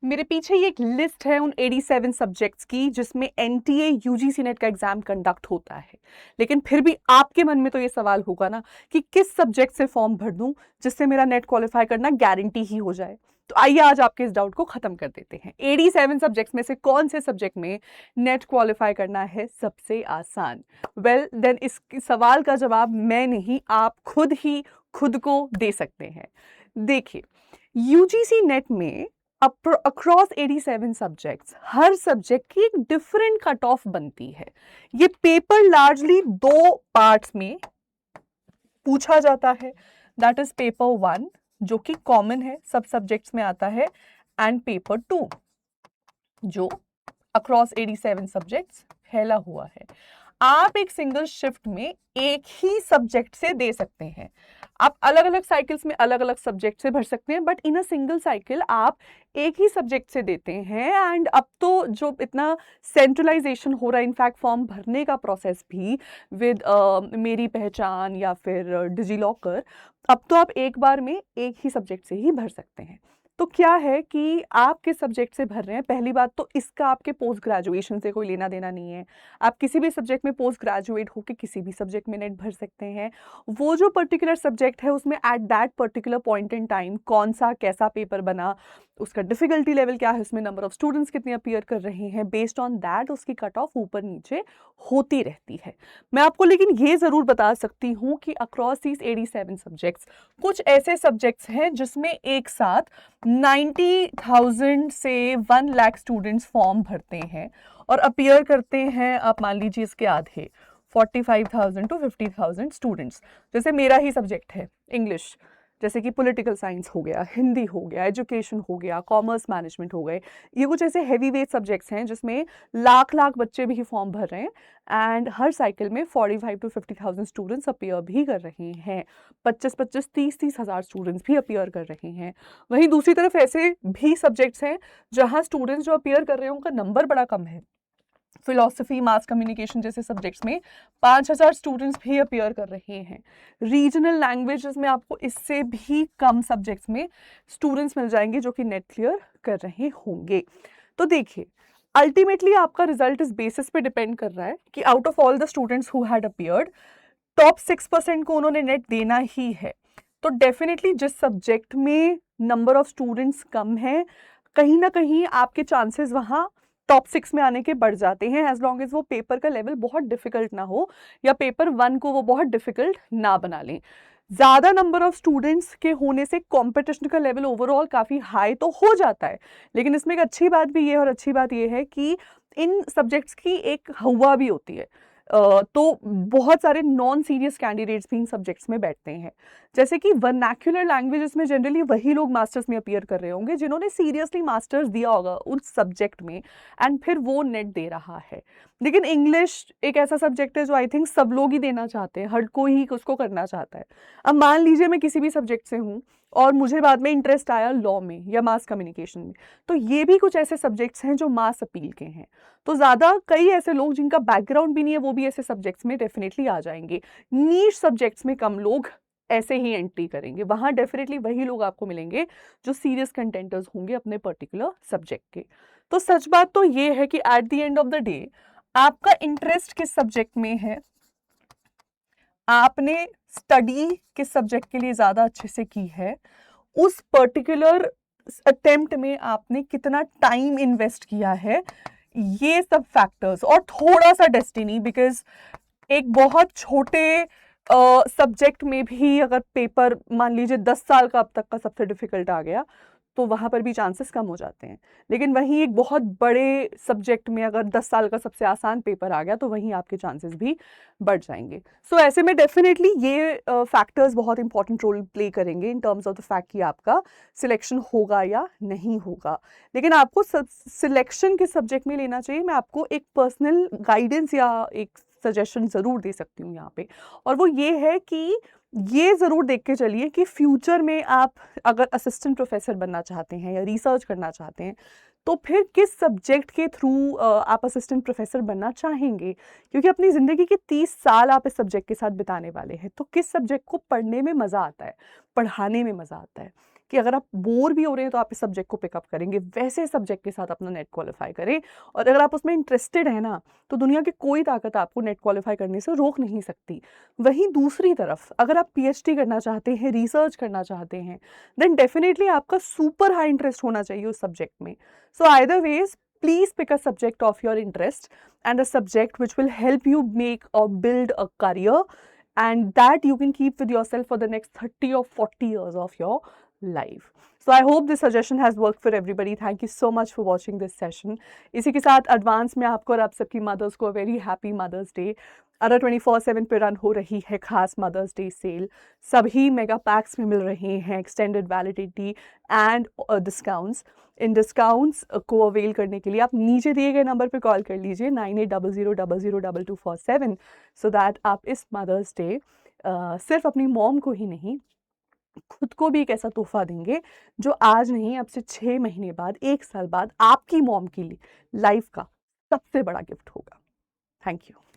मेरे पीछे ये एक लिस्ट है उन 87 सब्जेक्ट्स की जिसमें एनटीए यूजीसी नेट का एग्जाम कंडक्ट होता है। लेकिन फिर भी आपके मन में तो ये सवाल होगा ना कि किस सब्जेक्ट से फॉर्म भर दूं जिससे मेरा नेट क्वालिफाई करना गारंटी ही हो जाए। तो आइए आज आपके इस डाउट को खत्म कर देते हैं। 87 सब्जेक्ट्स में से कौन से सब्जेक्ट में नेट क्वालिफाई करना है सबसे आसान? वेल देन इस सवाल का जवाब मैं नहीं, आप खुद ही खुद को दे सकते हैं। देखिए, यूजीसी नेट में अक्रॉस 87 सब्जेक्ट्स हर सब्जेक्ट की एक डिफरेंट कट ऑफ बनती है। ये पेपर लार्जली दो पार्ट्स में पूछा जाता है। दैट इज पेपर 1 जो कि कॉमन है, सब सब्जेक्ट्स में आता है, एंड पेपर 2 जो अक्रॉस 87 सब्जेक्ट्स फैला हुआ है। आप एक सिंगल शिफ्ट में एक ही सब्जेक्ट से दे सकते हैं। आप अलग अलग साइकिल्स में अलग अलग सब्जेक्ट से भर सकते हैं, but in a single cycle आप एक ही सब्जेक्ट से देते हैं। एंड अब तो जो इतना सेंट्रलाइजेशन हो रहा है, इनफैक्ट फॉर्म भरने का प्रोसेस भी विद मेरी पहचान या फिर डिजीलॉकर, अब तो आप एक बार में एक ही सब्जेक्ट से ही भर सकते हैं। तो क्या है कि आप किस सब्जेक्ट से भर रहे हैं, पहली बात तो इसका आपके पोस्ट ग्रेजुएशन से कोई लेना देना नहीं है। आप किसी भी सब्जेक्ट में पोस्ट ग्रेजुएट होकर किसी भी सब्जेक्ट में नेट भर सकते हैं। वो जो पर्टिकुलर सब्जेक्ट है उसमें at that particular point in time कौन सा कैसा पेपर बना, उसका डिफिकल्टी लेवल क्या है, उसमें नंबर ऑफ स्टूडेंट्स कितने अपीयर कर रहे हैं, बेस्ड ऑन दैट उसकी कट ऑफ ऊपर नीचे होती रहती है। मैं आपको लेकिन ये ज़रूर बता सकती हूँ कि अक्रॉस दीज 87 सब्जेक्ट्स कुछ ऐसे सब्जेक्ट्स हैं जिसमें एक साथ 90,000 से 1 लाख स्टूडेंट्स फॉर्म भरते हैं और अपीयर करते हैं। आप मान लीजिए इसके आधे 45,000 टू 50,000 स्टूडेंट्स। जैसे मेरा ही सब्जेक्ट है इंग्लिश, जैसे कि पॉलिटिकल साइंस हो गया, हिंदी हो गया, एजुकेशन हो गया, कॉमर्स मैनेजमेंट हो गए। ये कुछ ऐसे हैवी वेट सब्जेक्ट्स हैं जिसमें लाख लाख बच्चे भी फॉर्म भर रहे हैं एंड हर साइकिल में 45 टू 50,000 स्टूडेंट्स अपीयर भी कर रहे हैं। 25-25, 30-30 हज़ार स्टूडेंट्स भी अपीयर कर रहे हैं। वहीं दूसरी तरफ ऐसे भी सब्जेक्ट्स हैं जहाँ स्टूडेंट्स जो अपीयर कर रहे हैं उनका नंबर बड़ा कम है। फिलॉसफी, मास कम्युनिकेशन जैसे सब्जेक्ट्स में 5,000 स्टूडेंट्स भी अपीयर कर रहे हैं। रीजनल लैंग्वेजेस में आपको इससे भी कम सब्जेक्ट्स में स्टूडेंट्स मिल जाएंगे जो कि नेट क्लियर कर रहे होंगे। तो देखिए, अल्टीमेटली आपका रिजल्ट इस बेसिस पे डिपेंड कर रहा है कि out of all the students who had appeared, top 6% को उन्होंने नेट देना ही है। तो डेफिनेटली जिस सब्जेक्ट में नंबर ऑफ स्टूडेंट्स कम है, कहीं ना कहीं आपके चांसेस वहाँ टॉप 6 में आने के बढ़ जाते हैं, एज लॉन्ग एज वो पेपर का लेवल बहुत डिफिकल्ट ना हो या पेपर 1 को वो बहुत डिफिकल्ट ना बना लें। ज़्यादा नंबर ऑफ स्टूडेंट्स के होने से कंपटीशन का लेवल ओवरऑल काफ़ी हाई तो हो जाता है, लेकिन इसमें एक अच्छी बात भी ये है और अच्छी बात ये है कि इन सब्जेक्ट्स की एक हवा भी होती है। तो बहुत सारे नॉन सीरियस कैंडिडेट्स भी इन सब्जेक्ट्स में बैठते हैं। जैसे कि वर्नैक्युलर लैंग्वेजेस में जनरली वही लोग मास्टर्स में अपीयर कर रहे होंगे जिन्होंने सीरियसली मास्टर्स दिया होगा उस सब्जेक्ट में एंड फिर वो नेट दे रहा है। लेकिन इंग्लिश एक ऐसा सब्जेक्ट है जो आई थिंक सब लोग ही देना चाहते हैं, हर कोई ही उसको करना चाहता है। अब मान लीजिए मैं किसी भी सब्जेक्ट से हूँ और मुझे बाद में इंटरेस्ट आया लॉ में या मास कम्युनिकेशन में, तो ये भी कुछ ऐसे सब्जेक्ट्स हैं जो मास अपील के हैं। तो ज़्यादा कई ऐसे लोग जिनका बैकग्राउंड भी नहीं है वो भी ऐसे सब्जेक्ट्स में डेफिनेटली आ जाएंगे। नीश सब्जेक्ट्स में कम लोग ऐसे ही एंट्री करेंगे, वहाँ डेफिनेटली वही लोग आपको मिलेंगे जो सीरियस कंटेंटर्स होंगे अपने पर्टिकुलर सब्जेक्ट के। तो सच बात तो ये है कि at the end of the day आपका इंटरेस्ट किस सब्जेक्ट में है, आपने स्टडी किस सब्जेक्ट के लिए ज़्यादा अच्छे से की है, उस पर्टिकुलर अटेम्प्ट में आपने कितना टाइम इन्वेस्ट किया है, ये सब फैक्टर्स और थोड़ा सा डेस्टिनी। बिकॉज एक बहुत छोटे सब्जेक्ट में भी अगर पेपर मान लीजिए 10 साल का अब तक का सबसे डिफिकल्ट आ गया तो वहाँ पर भी चांसेस कम हो जाते हैं। लेकिन वहीं एक बहुत बड़े सब्जेक्ट में अगर 10 साल का सबसे आसान पेपर आ गया तो वहीं आपके चांसेस भी बढ़ जाएंगे। सो ऐसे में डेफिनेटली ये फैक्टर्स बहुत इंपॉर्टेंट रोल प्ले करेंगे in terms of the fact कि आपका सिलेक्शन होगा या नहीं होगा। लेकिन आपको सिलेक्शन किस सब्जेक्ट में लेना चाहिए, मैं आपको एक पर्सनल गाइडेंस या एक सजेशन ज़रूर दे सकती हूँ यहाँ पे, और वो ये है कि ये ज़रूर देख के चलिए कि फ्यूचर में आप अगर असिस्टेंट प्रोफेसर बनना चाहते हैं या रिसर्च करना चाहते हैं तो फिर किस सब्जेक्ट के थ्रू आप असिस्टेंट प्रोफेसर बनना चाहेंगे, क्योंकि अपनी ज़िंदगी के 30 साल आप इस सब्जेक्ट के साथ बिताने वाले हैं। तो किस सब्जेक्ट को पढ़ने में मज़ा आता है, पढ़ाने में मज़ा आता है, कि अगर आप बोर भी हो रहे हैं तो आप इस सब्जेक्ट को पिकअप करेंगे, वैसे सब्जेक्ट के साथ अपना नेट क्वालिफाई करें। और अगर आप उसमें इंटरेस्टेड हैं ना, तो दुनिया की कोई ताकत आपको नेट क्वालिफाई करने से रोक नहीं सकती। वहीं दूसरी तरफ अगर आप पीएचडी करना चाहते हैं, रिसर्च करना चाहते हैं, देन डेफिनेटली आपका सुपर हाई इंटरेस्ट होना चाहिए उस सब्जेक्ट में। So either ways, please pick a subject of your interest and a subject which will help you make or build a career, and that you can keep with yourself for the next 30 or 40 years of your life. So I hope this suggestion has worked for everybody. Thank you so much for watching this session. इसी के साथ advance में आपको और आप सबकी mothers को very happy mother's day. अदर 24/7 पे रन हो रही है खास मदर्स डे सेल। सभी मेगा पैक्स में मिल रहे हैं एक्सटेंडेड वैलिडिटी एंड डिस्काउंट्स। इन डिस्काउंट्स को अवेल करने के लिए आप नीचे दिए गए नंबर पे कॉल कर लीजिए 9800002247, सो दैट आप इस मदर्स डे सिर्फ अपनी मॉम को ही नहीं, खुद को भी एक ऐसा तोहफा देंगे जो आज नहीं, अब से 6 महीने बाद, 1 साल बाद आपकी मॉम की लाइफ का सबसे बड़ा गिफ्ट होगा। Thank you.